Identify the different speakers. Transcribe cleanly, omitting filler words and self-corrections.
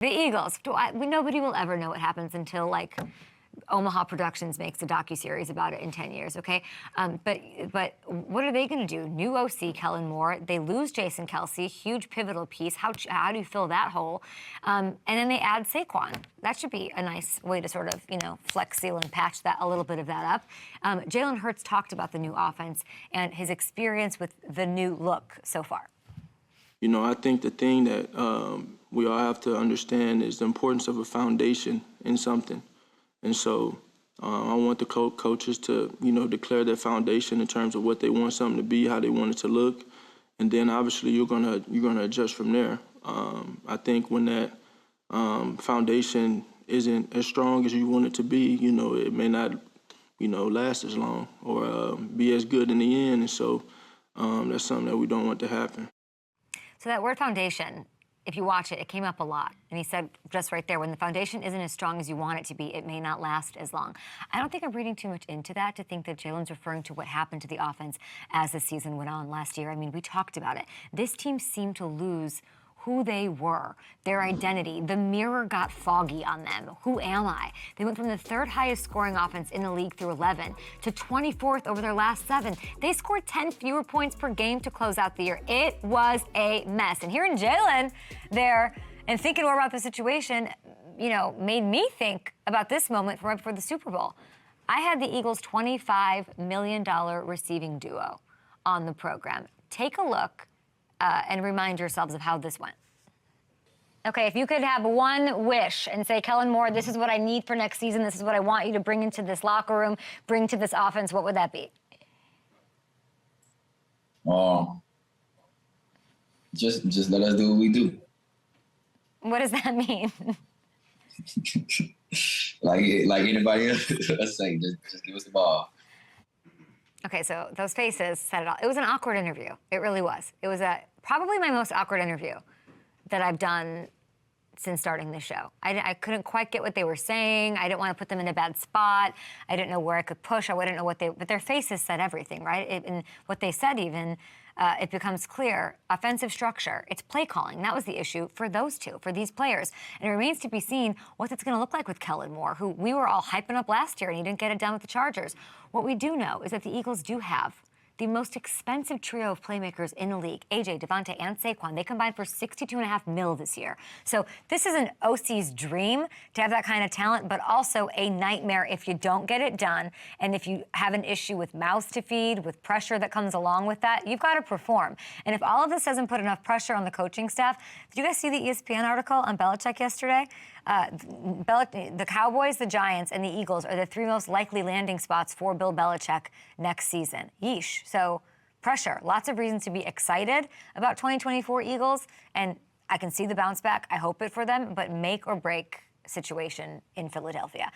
Speaker 1: The Eagles. Nobody will ever know what happens until, like, Omaha Productions makes a docuseries about it in 10 years, okay? But what are they going to do? New OC Kellen Moore. They lose Jason Kelce, huge pivotal piece. How do you fill that hole? And then they add Saquon. That should be a nice way to sort of, flex seal and patch that a little bit of that up. Jalen Hurts talked about the new offense and his experience with the new look so far.
Speaker 2: I think the thing that we all have to understand is the importance of a foundation in something. And so I want the coaches to, declare their foundation in terms of what they want something to be, how they want it to look. And then obviously you're gonna adjust from there. I think when that foundation isn't as strong as you want it to be, it may not, last as long or be as good in the end. And so that's something that we don't want to happen.
Speaker 1: So that word foundation, if you watch it, it came up a lot. And he said just right there, when the foundation isn't as strong as you want it to be, it may not last as long. I don't think I'm reading too much into that to think that Jalen's referring to what happened to the offense as the season went on last year. I mean, we talked about it. This team seemed to lose who they were, their identity. The mirror got foggy on them. Who am I? They went from the third highest scoring offense in the league through 11 to 24th over their last 7. They scored 10 fewer points per game to close out the year. It was a mess. And hearing Jalen there and thinking more about the situation, made me think about this moment right before the Super Bowl. I had the Eagles' $25 million receiving duo on the program. Take a look and remind yourselves of how this went. Okay, if you could have one wish and say, Kellen Moore, this is what I need for next season, this is what I want you to bring into this locker room, bring to this offense, what would that be?
Speaker 3: Just let us do what we do.
Speaker 1: What does that mean?
Speaker 3: like anybody else, let's say, just give us the ball.
Speaker 1: Okay, so those faces said it all. It was an awkward interview. It really was. It was probably my most awkward interview that I've done since starting the show. I couldn't quite get what they were saying. I didn't want to put them in a bad spot. I didn't know where I could push. I wouldn't know but their faces said everything, right? And what they said even, it becomes clear. Offensive structure, it's play calling. That was the issue for those two, for these players. And it remains to be seen what it's going to look like with Kellen Moore, who we were all hyping up last year and he didn't get it done with the Chargers. What we do know is that the Eagles do have the most expensive trio of playmakers in the league, AJ, Devontae, and Saquon. They combined for $62.5 million this year. So this is an OC's dream to have that kind of talent, but also a nightmare if you don't get it done. And if you have an issue with mouths to feed, with pressure that comes along with that, you've got to perform. And if all of this doesn't put enough pressure on the coaching staff, did you guys see the ESPN article on Belichick yesterday? The Cowboys, the Giants, and the Eagles are the 3 most likely landing spots for Bill Belichick next season. Yeesh. So pressure. Lots of reasons to be excited about 2024 Eagles, and I can see the bounce back. I hope it for them, but make or break situation in Philadelphia.